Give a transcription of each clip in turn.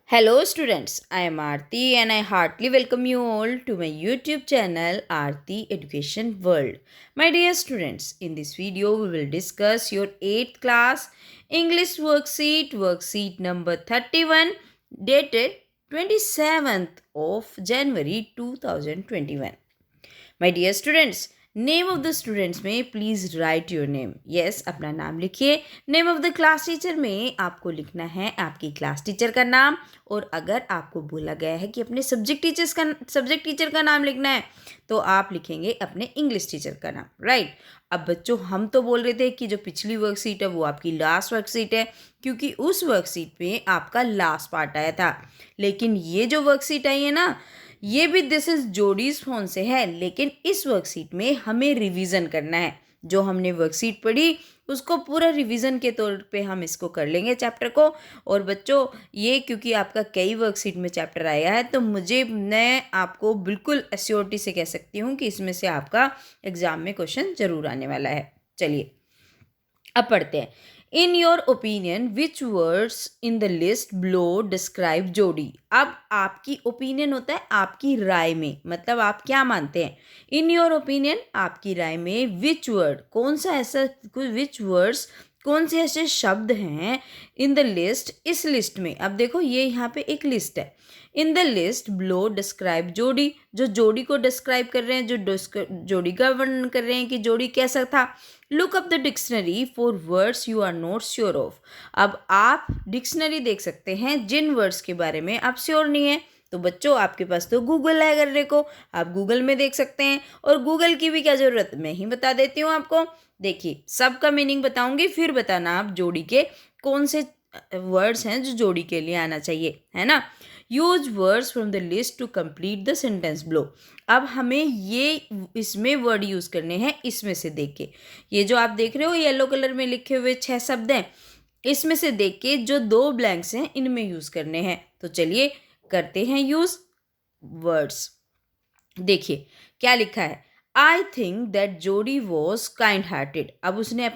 Hello students, I am Aarti and I heartily welcome you all to my YouTube channel Aarti Education World. My dear students, in this video we will discuss your 8th class English worksheet number 31 dated 27th of January 2021. My dear students, name of the students में please write your name. Yes, अपना नाम लिखिए. Name of the class teacher में आपको लिखना है आपकी class teacher का नाम. और अगर आपको बोला गया है कि अपने सब्जेक्ट टीचर का नाम लिखना है तो आप लिखेंगे अपने इंग्लिश टीचर का नाम. राइट. अब बच्चों, हम तो बोल रहे थे कि जो पिछली वर्कशीट है वो आपकी लास्ट वर्कशीट है, क्योंकि उस वर्कशीट में आपका लास्ट पार्ट आया था. लेकिन ये जो वर्कशीट आई है ना, ये भी दिस इज जोडीज फोन से है, लेकिन इस वर्कशीट में हमें रिवीजन करना है. जो हमने वर्कशीट पढ़ी उसको पूरा रिवीजन के तौर पे हम इसको कर लेंगे चैप्टर को. और बच्चों, ये क्योंकि आपका कई वर्कशीट में चैप्टर आया है तो मैं आपको बिल्कुल एश्योरिटी से कह सकती हूँ कि इसमें से आपका एग्जाम में क्वेश्चन जरूर आने वाला है. चलिए अब पढ़ते हैं. In your opinion which words in the list below describe जोड़ी. अब आपकी ओपिनियन होता है आपकी राय में, मतलब आप क्या मानते हैं. इन योर ओपिनियन, आपकी राय में, विच वर्ड, कौन सा ऐसा, विच वर्ड्स, कौन से ऐसे शब्द हैं इन द लिस्ट, इस लिस्ट में. अब देखो ये यहाँ पे एक लिस्ट है. In the list below describe जोड़ी, जो जोड़ी को डिस्क्राइब कर रहे हैं, जो जोड़ी का वर्णन कर रहे हैं कि जोड़ी कैसा था. Look up the dictionary for words you are not sure of. अब आप डिक्शनरी देख सकते हैं जिन वर्ड्स के बारे में आप श्योर नहीं है. तो बच्चों, आपके पास तो गूगल है करने को, आप गूगल में देख सकते हैं. और गूगल की भी क्या ज़रूरत, मैं ही बता देती हूँ आपको. देखिए, सबका मीनिंग बताऊंगी, फिर बताना आप जोड़ी के कौन से वर्ड्स हैं जो जोड़ी के लिए आना चाहिए, है ना. Use words from the list to complete the sentence below. अब हमें ये इसमें वर्ड यूज़ करने हैं इसमें से देख के. ये जो आप देख रहे हो येलो कलर में लिखे हुए 6 शब्द हैं, इसमें से देख के जो 2 ब्लैंक्स हैं इनमें यूज़ करने हैं. तो चलिए करते हैं यूज़ वर्ड्स. देखिए क्या लिखा है. आई थिंक दैट जोडी वॉज काइंड हार्टेड. अब उसने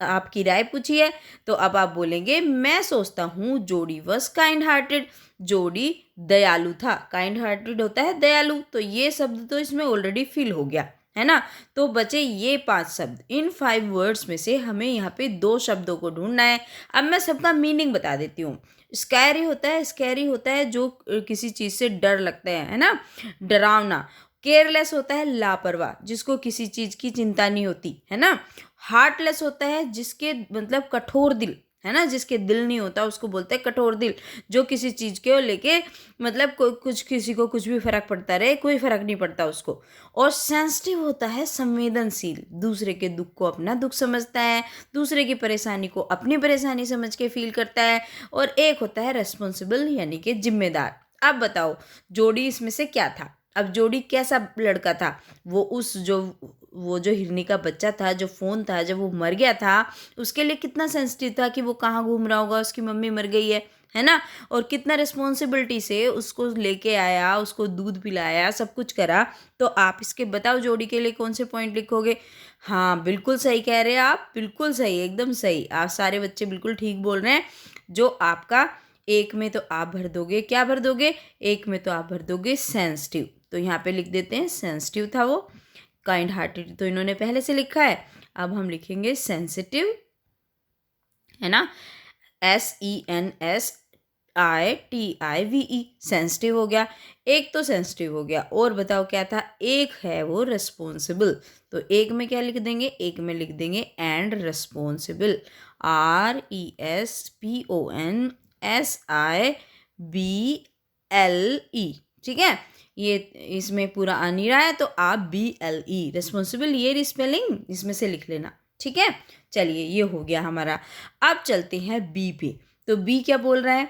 आपकी राय पूछी है, तो अब आप बोलेंगे मैं सोचता हूँ जोडी वॉज काइंड हार्टेड. जोडी दयालु था. काइंड हार्टेड होता है दयालु. तो ये शब्द तो इसमें ऑलरेडी फिल हो गया, है ना. तो बचे ये 5 शब्द. इन 5 वर्ड्स में से हमें यहाँ पे 2 शब्दों को ढूंढना है. अब मैं सबका मीनिंग बता देती हूँ. स्कैरी होता है जो किसी चीज़ से डर लगता है ना, डरावना. केयरलेस होता है लापरवाह, जिसको किसी चीज़ की चिंता नहीं होती, है ना. हार्टलेस होता है जिसके मतलब कठोर दिल, है ना, जिसके दिल नहीं होता उसको बोलते हैं कठोर दिल. जो किसी चीज़ के लेके मतलब किसी को कुछ भी फर्क पड़ता रहे, कोई फर्क नहीं पड़ता उसको. और सेंसिटिव होता है संवेदनशील, दूसरे के दुख को अपना दुख समझता है, दूसरे की परेशानी को अपनी परेशानी समझ के फील करता है. और एक होता है रेस्पॉन्सिबल, यानी कि जिम्मेदार. अब बताओ जोड़ी इसमें से क्या था. अब जोड़ी कैसा लड़का था. वो जो हिरनी का बच्चा था, जो फ़ोन था, जब वो मर गया था उसके लिए कितना सेंसिटिव था कि वो कहाँ घूम रहा होगा, उसकी मम्मी मर गई है ना. और कितना रिस्पॉन्सिबिलिटी से उसको लेके आया, उसको दूध पिलाया, सब कुछ करा. तो आप इसके बताओ जोड़ी के लिए कौन से पॉइंट लिखोगे. हाँ, बिल्कुल सही कह रहे हैं आप, बिल्कुल सही, एकदम सही. आप सारे बच्चे बिल्कुल ठीक बोल रहे हैं. जो आपका एक में तो आप भर दोगे, क्या भर दोगे, एक में तो आप भर दोगे सेंसिटिव. तो यहाँ पे लिख देते हैं सेंसिटिव था वो. काइंड हार्टेड तो इन्होंने पहले से लिखा है, अब हम लिखेंगे सेंसिटिव, है ना. SENSITIVE, सेंसिटिव हो गया. एक तो सेंसिटिव हो गया, और बताओ क्या था. एक है वो रिस्पॉन्सिबल. तो एक में क्या लिख देंगे, एक में लिख देंगे एंड रिस्पॉन्सिबल. RESPONSIBLE. ठीक है, ये इसमें पूरा आ नहीं रहा है तो आप BLE रिस्पॉन्सिबल, ये स्पेलिंग इसमें से लिख लेना. ठीक है, चलिए ये हो गया हमारा. अब चलते हैं बी पे. तो बी क्या बोल रहा है.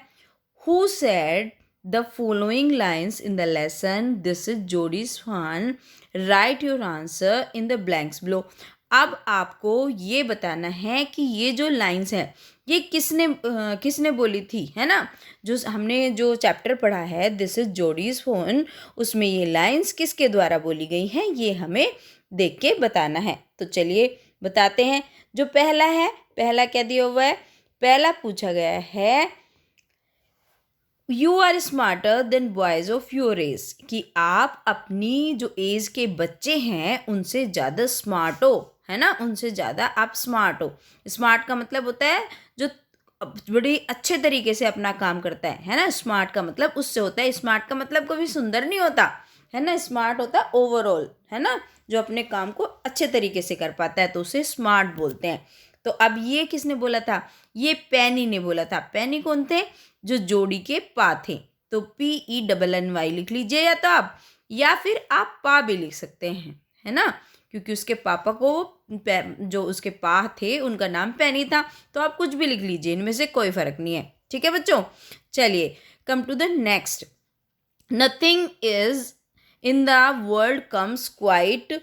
Who said the following lines in the lesson, this is Jody's fawn, write your answer in the blanks below. अब आपको ये बताना है कि ये जो लाइन्स हैं ये किसने बोली थी, है ना. जो हमने जो चैप्टर पढ़ा है दिस इज जोडीज फोन, उसमें ये लाइन्स किसके द्वारा बोली गई हैं ये हमें देख के बताना है. तो चलिए बताते हैं. जो पहला है, पहला क्या दिया हुआ है. पहला पूछा गया है you are smarter than boys of your age, कि आप अपनी जो एज के बच्चे हैं उनसे ज़्यादा स्मार्ट हो, है ना, उनसे ज़्यादा आप स्मार्ट हो। स्मार्ट का मतलब होता है जो बड़ी अच्छे तरीके से अपना काम करता है ना। स्मार्ट का मतलब उससे होता है। स्मार्ट का मतलब कभी सुंदर नहीं होता, है ना। स्मार्ट होता है ओवरऑल, है ना, जो अपने काम को अच्छे तरीके से कर पाता है तो उसे स्मार्ट बोलते हैं। तो अब ये किसने बोला था? ये पैनी ने बोला था। पैनी कौन थे? जो जोड़ी के पा थे। तो PENNY लिख लीजिए, या तो आप, या फिर आप पा भी लिख सकते हैं, है ना, क्योंकि उसके पापा को जो उसके पा थे उनका नाम पैनी था। तो आप कुछ भी लिख लीजिए, इनमें से कोई फर्क नहीं है। ठीक है बच्चों, चलिए come to the next. Nothing is in the world comes quite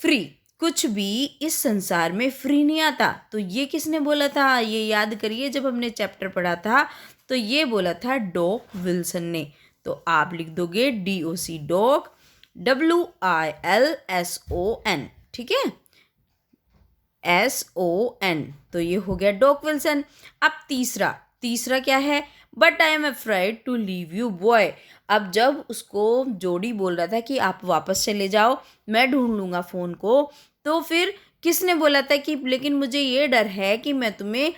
free, कुछ भी इस संसार में फ्री नहीं आता। तो ये किसने बोला था? ये याद करिए, जब हमने चैप्टर पढ़ा था तो ये बोला था डॉक विल्सन ने। तो आप लिख दोगे DOC, डॉक, WILSON, ठीक है, SON। तो ये हो गया डॉक विल्सन। अब तीसरा क्या है? But I am afraid to leave you boy. अब जब उसको जोड़ी बोल रहा था कि आप वापस चले जाओ, मैं ढूंढ लूँगा फ़ोन को, तो फिर किसने बोला था कि लेकिन मुझे ये डर है कि मैं तुम्हें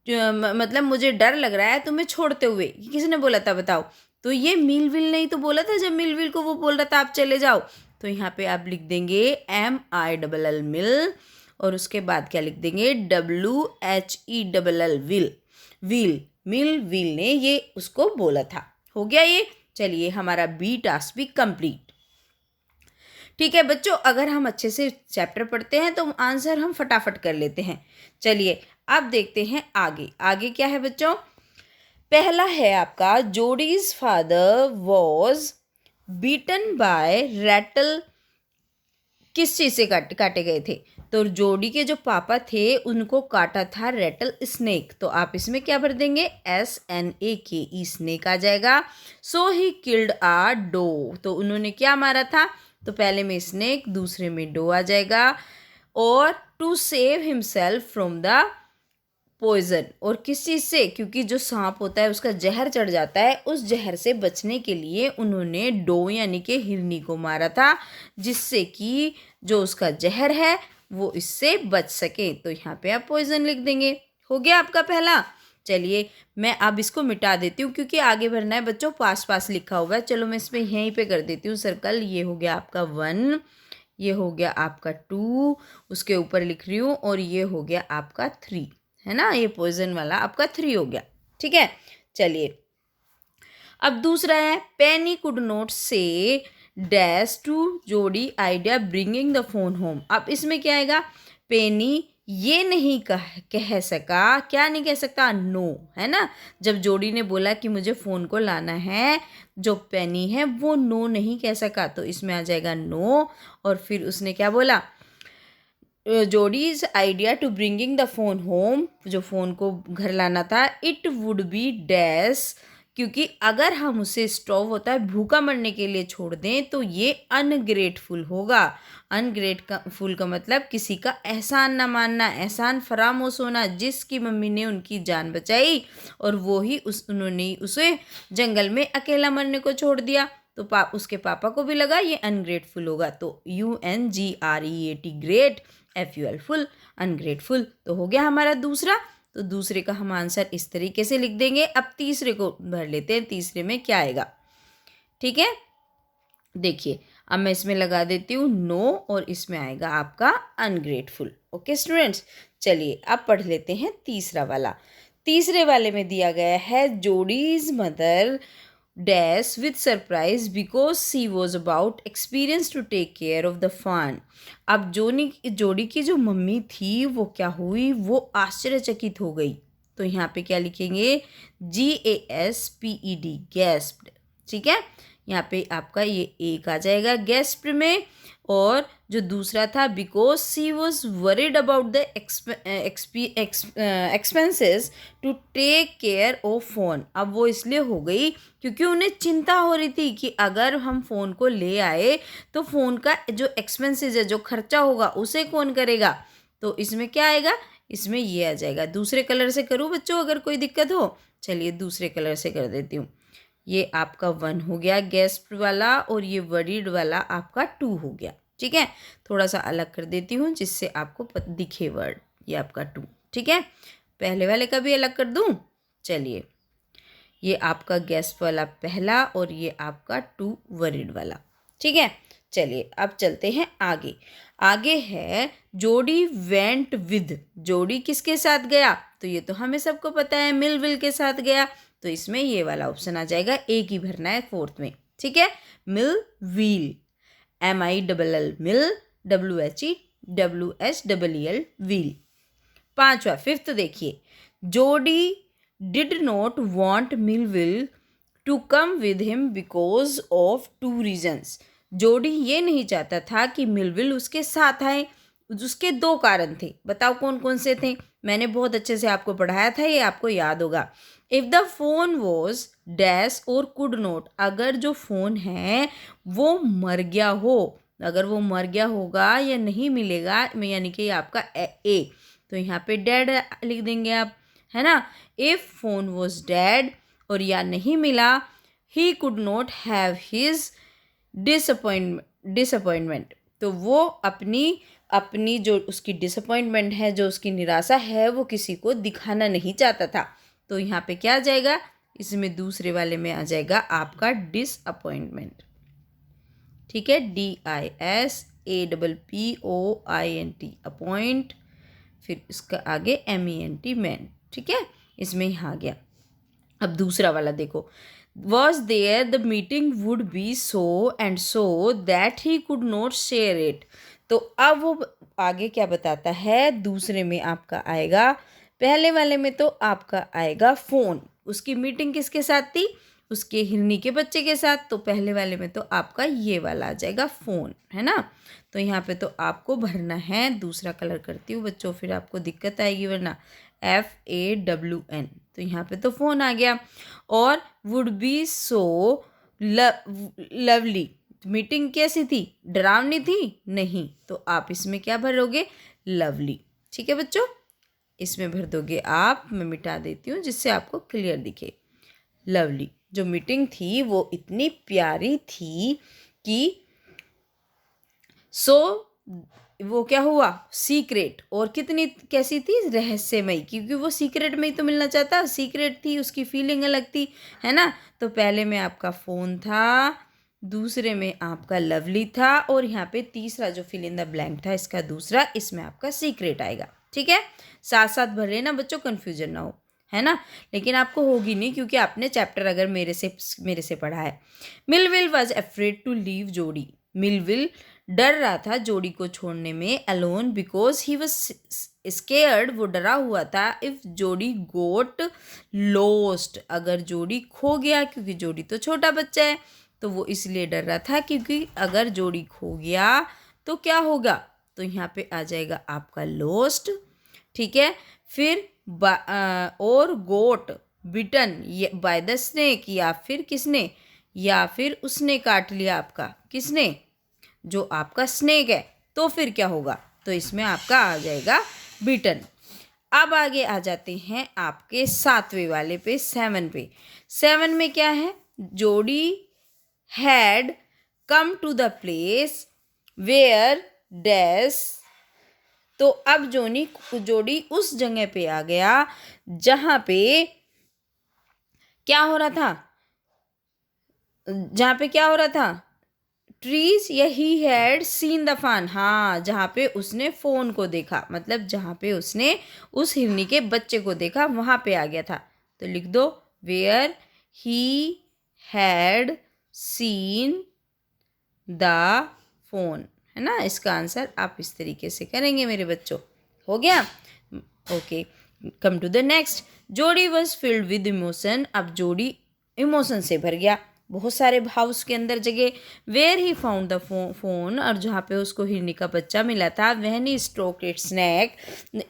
मतलब मुझे डर लग रहा है तुम्हें छोड़ते हुए? किसने बोला था बताओ? तो ये मिलविल ने ही तो बोला था, जब मिलविल को वो बोल रहा था आप चले जाओ। तो यहाँ पे आप लिख देंगे MILL मिल, और उसके बाद क्या लिख देंगे? WHELL will. मिलविल ने ये उसको बोला था। हो गया ये। चलिए हमारा B टास्क भी कंप्लीट। ठीक है बच्चों, अगर हम अच्छे से चैप्टर पढ़ते हैं तो आंसर हम फटाफट कर लेते हैं। चलिए अब देखते हैं आगे क्या है बच्चों। पहला है आपका, Jody's father was beaten by rattle. किस चीज़ से काटे गए थे? तो जोड़ी के जो पापा थे उनको काटा था रैटल स्नेक। तो आप इसमें क्या भर देंगे? SNAKE, स्नेक आ जाएगा। सो ही किल्ड आ डो, तो उन्होंने क्या मारा था? तो पहले में स्नेक, दूसरे में डो आ जाएगा। और to save himself from the poison, और किस चीज़ से? क्योंकि जो सांप होता है उसका जहर चढ़ जाता है, उस जहर से बचने के लिए उन्होंने डो यानी कि हिरनी को मारा था, जिससे कि जो उसका जहर है वो इससे बच सके। तो यहाँ पे आप पॉइजन लिख देंगे। हो गया आपका पहला। चलिए मैं अब इसको मिटा देती हूँ क्योंकि आगे भरना है बच्चों, पास लिखा हुआ है। चलो मैं इसमें यहीं पे कर देती हूँ सर्कल। ये हो गया आपका 1, ये हो गया आपका 2, उसके ऊपर लिख रही हूँ, और ये हो गया आपका 3, है ना। ये पॉइजन वाला आपका 3 हो गया। ठीक है, चलिए अब दूसरा है, पेनी कुड नॉट से डैश टू जोड़ी idea bringing the fawn home. अब इसमें क्या आएगा? पेनी ये नहीं कह सका, क्या नहीं कह सकता? नो, है ना। जब जोड़ी ने बोला कि मुझे फ़ोन को लाना है, जो पेनी है वो नो नहीं कह सका, तो इसमें आ जाएगा नो। और फिर उसने क्या बोला? Jody's idea to bringing the fawn home, जो फ़ोन को घर लाना था, इट वुड बी डैश, क्योंकि अगर हम उसे स्टॉव होता है भूखा मरने के लिए छोड़ दें तो ये अनग्रेटफुल होगा। अनग्रेटफुल का मतलब किसी का एहसान ना मानना, एहसान फरामोश होना, जिसकी मम्मी ने उनकी जान बचाई और वो ही उन्होंने उसे जंगल में अकेला मरने को छोड़ दिया। तो उसके पापा को भी लगा ये अनग्रेटफुल होगा। तो UNGREAT, great, FUL full, ungrateful. तो हो गया हमारा दूसरा। तो दूसरे का हम आंसर इस तरीके से लिख देंगे। अब तीसरे को भर लेते हैं। तीसरे में क्या आएगा? ठीक है, देखिए अब मैं इसमें लगा देती हूँ नो, और इसमें आएगा आपका अनग्रेटफुल। ओके स्टूडेंट्स, चलिए अब पढ़ लेते हैं तीसरा वाला। तीसरे वाले में दिया गया है, Jody's mother dash with surprise because she was about experience to take care of the fawn. अब जोड़ी की जो मम्मी थी वो क्या हुई? वो आश्चर्यचकित हो गई। तो यहाँ पे क्या लिखेंगे? GASPED, गैस्प्ड। ठीक है, यहाँ पे आपका ये एक आ जाएगा गेस्ट में। और जो दूसरा था, because she was worried about the expenses to take care of fawn. अब वो इसलिए हो गई क्योंकि उन्हें चिंता हो रही थी कि अगर हम फ़ोन को ले आए तो फ़ोन का जो एक्सपेंसेस है, जो खर्चा होगा, उसे कौन करेगा? तो इसमें क्या आएगा? इसमें ये आ जाएगा। दूसरे कलर से करूँ बच्चों अगर कोई दिक्कत हो? चलिए दूसरे कलर से कर देती हूँ। ये आपका 1 हो गया गेस्प्ड वाला, और ये वरीड वाला आपका 2 हो गया। ठीक है, थोड़ा सा अलग कर देती हूँ जिससे आपको दिखे वर्ड। ये आपका 2, ठीक है। पहले वाले का भी अलग कर दूँ। चलिए, ये आपका गेस्प वाला पहला, और ये आपका 2 वरीड वाला। ठीक है, चलिए अब चलते हैं आगे। आगे है जोडी वेंट विद। जोडी किसके साथ गया? तो ये तो हमें सबको पता है, मिलविल के साथ गया। तो इसमें ये वाला ऑप्शन आ जाएगा, एक ही भरना है फोर्थ में। ठीक है, mill wheel, MILL mill, WHEWHEEL wheel. पांचवा फिफ्थ देखिए, Jody did not want Millwheel to come with him because of 2 reasons. Jody ये नहीं चाहता था कि मिलविल उसके साथ आए, उसके 2 कारण थे। बताओ कौन कौन से थे? मैंने बहुत अच्छे से आपको पढ़ाया था, ये आपको याद होगा। If the phone was dash और कुड नॉट, अगर जो फ़ोन है वो मर गया हो, अगर वो मर गया होगा या नहीं मिलेगा, यानी कि आपका ए, तो यहाँ पे डेड लिख देंगे आप, है ना। इफ़ फोन वॉज डेड, और या नहीं मिला, ही could not have his disappointment, तो वो अपनी जो उसकी डिसअपॉइंटमेंट है, जो उसकी निराशा है, वो किसी को दिखाना नहीं चाहता था। तो यहाँ पे क्या आ जाएगा? इसमें दूसरे वाले में आ जाएगा आपका डिसअपॉइंटमेंट। ठीक है, DISAPPOINT अपॉइंट, फिर इसका आगे MENT मैन। ठीक है, इसमें ही आ गया। अब दूसरा वाला देखो, was there the meeting would be so and so that he could not share it. तो अब वो आगे क्या बताता है, दूसरे में आपका आएगा, पहले वाले में तो आपका आएगा फ़ोन, उसकी मीटिंग किसके साथ थी? उसके हिरनी के बच्चे के साथ। तो पहले वाले में तो आपका ये वाला आ जाएगा फ़ोन, है ना। तो यहाँ पे तो आपको भरना है, दूसरा कलर करती हूँ बच्चों, फिर आपको दिक्कत आएगी वरना, FAWN। तो यहाँ पे तो फ़ोन आ गया। और would be so lovely, meeting कैसी थी? डरावनी थी? नहीं, तो आप इसमें क्या भरोगे? लवली। ठीक है बच्चों, इसमें भर दोगे आप, मैं मिटा देती हूँ जिससे आपको क्लियर दिखे। लवली, जो मीटिंग थी वो इतनी प्यारी थी कि वो क्या हुआ? सीक्रेट, और कितनी कैसी थी? रहस्यमयी, क्योंकि वो सीक्रेट में ही तो मिलना चाहता, सीक्रेट थी, उसकी फीलिंग अलग थी, है ना। तो पहले में आपका फ़ोन था, दूसरे में आपका लवली था, और यहाँ पे तीसरा जो फिल इन द ब्लैंक था इसका दूसरा, इसमें आपका सीक्रेट आएगा। ठीक है, साथ साथ भर लेना बच्चों, कन्फ्यूजन ना हो, है ना। लेकिन आपको होगी नहीं, क्योंकि आपने चैप्टर अगर मेरे से पढ़ा है। Millwheel was afraid to leave Jody. Millwheel डर रहा था जोडी को छोड़ने में, alone, because he was scared, वो डरा हुआ था, इफ जोडी गोट लोस्ट, अगर जोडी खो गया, क्योंकि जोडी तो छोटा बच्चा है, तो वो इसलिए डर रहा था क्योंकि अगर जोडी खो गया तो क्या होगा? तो यहाँ पे आ जाएगा आपका लोस्ट। ठीक है, फिर और गोट बिटन बाय द स्नेक, या फिर किसने? या फिर उसने काट लिया आपका, किसने? जो आपका स्नेक है। तो फिर क्या होगा? तो इसमें आपका आ जाएगा बिटन। अब आगे आ जाते हैं आपके 7वें वाले पे, 7 पे। 7 में क्या है? Jody had come to the place where dash. तो अब जोडी उस जगह पे आ गया जहाँ पे क्या हो रहा था? जहाँ पे क्या हो रहा था? ट्रीज, या he had seen the fawn. हाँ, जहाँ पे उसने फ़ोन को देखा, मतलब जहाँ पे उसने उस हिरनी के बच्चे को देखा, वहाँ पे आ गया था। तो लिख दो, where he had seen the fawn, है ना। इसका आंसर आप इस तरीके से करेंगे मेरे बच्चों। हो गया? Okay, come to the next. Jody was filled with emotion. अब जोडी इमोशन से भर गया, बहुत सारे भाव उसके अंदर जगह। Where he found the fawn, और जहाँ पे उसको हिरनी का बच्चा मिला था। When he stroked its neck,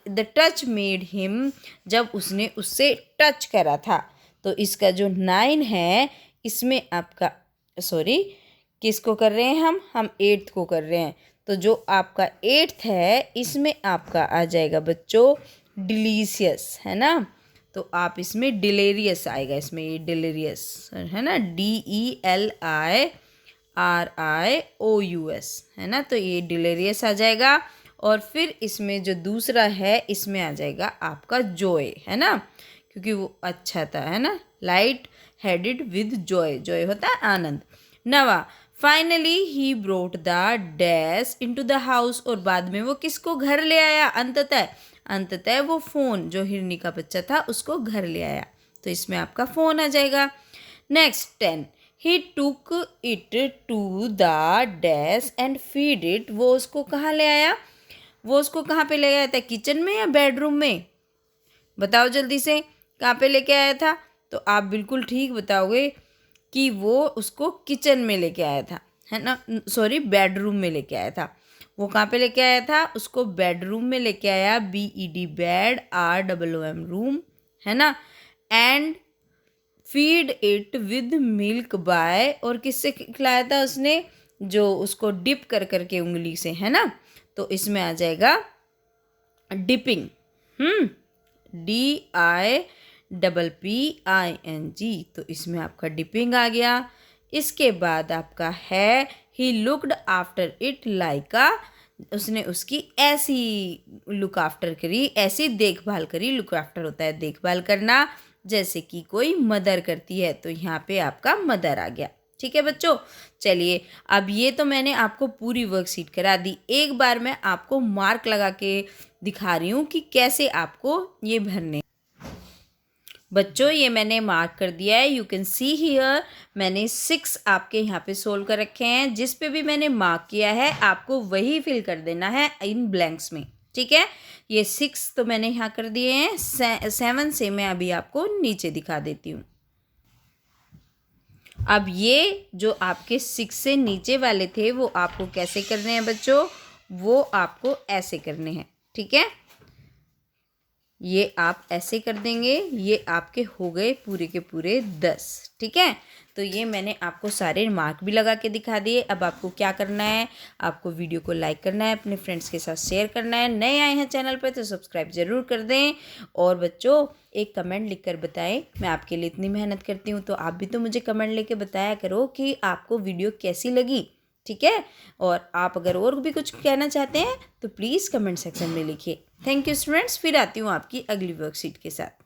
the touch made him, जब उसने उससे टच करा था। तो इसका जो 9 है, इसमें आपका, सॉरी, किसको कर रहे हैं हम 8th को कर रहे हैं। तो जो आपका 8th है, इसमें आपका आ जाएगा बच्चों डिलीशियस, है ना। तो आप इसमें डिलेरियस आएगा, इसमें ये डिलेरियस है ना, DELIRIOUS, है ना, DELIRIOUS, है ना, तो ये डिलेरियस आ जाएगा। और फिर इसमें जो दूसरा है इसमें आ जाएगा आपका जॉय, है ना, क्योंकि वो अच्छा था, है ना, light headed with Joy, Joy होता है आनंद। नवा, finally he brought the dash into the house, और बाद में वो किसको घर ले आया, अंततः वो फ़ोन जो हिरनी का बच्चा था उसको घर ले आया, तो इसमें आपका फ़ोन आ जाएगा। Next 10, he took it to the dash and feed it, वो उसको कहाँ ले आया, वो उसको कहाँ पे ले आया था, किचन में या बेडरूम में, बताओ जल्दी से, कहाँ पे लेके आया था। तो आप बिल्कुल ठीक बताओगे कि वो उसको किचन में लेके आया था, है ना, सॉरी बेडरूम में लेके आया था। वो कहाँ पे लेके आया था, उसको बेडरूम में लेके आया, BED बेड, ROOM रूम, है ना, and feed it with milk bye, और किससे खिलाया था उसने, जो उसको डिप कर करके उंगली से, है ना, तो इसमें आ जाएगा डिपिंग, DIPPING, तो इसमें आपका डिपिंग आ गया। इसके बाद आपका है ही looked after it like uh, उसने उसकी ऐसी लुक आफ्टर करी, ऐसी देखभाल करी, लुक आफ्टर होता है देखभाल करना, जैसे कि कोई मदर करती है, तो यहाँ पे आपका मदर आ गया। ठीक है बच्चों, चलिए अब ये तो मैंने आपको पूरी वर्कशीट करा दी, एक बार मैं आपको मार्क लगा के दिखा रही हूँ कि कैसे आपको ये भरने। बच्चों ये मैंने मार्क कर दिया है, यू कैन सी हियर, मैंने 6 आपके यहाँ पे सोल्व कर रखे हैं, जिस पे भी मैंने मार्क किया है आपको वही फिल कर देना है इन ब्लैंक्स में, ठीक है। ये 6 तो मैंने यहाँ कर दिए हैं, 7 से मैं अभी आपको नीचे दिखा देती हूँ। अब ये जो आपके 6 से नीचे वाले थे वो आपको कैसे करने हैं बच्चों, वो आपको ऐसे करने हैं, ठीक है, ये आप ऐसे कर देंगे, ये आपके हो गए पूरे के पूरे 10, ठीक है। तो ये मैंने आपको सारे मार्क भी लगा के दिखा दिए। अब आपको क्या करना है, आपको वीडियो को लाइक करना है, अपने फ्रेंड्स के साथ शेयर करना है, नए आए हैं चैनल पर तो सब्सक्राइब ज़रूर कर दें, और बच्चों एक कमेंट लिखकर बताएं, मैं आपके लिए इतनी मेहनत करती हूँ तो आप भी तो मुझे कमेंट लेके बताया करो कि आपको वीडियो कैसी लगी, ठीक है। और आप अगर और भी कुछ कहना चाहते हैं तो प्लीज़ कमेंट सेक्शन में लिखिए। थैंक यू स्टूडेंट्स, फिर आती हूँ आपकी अगली वर्कशीट के साथ।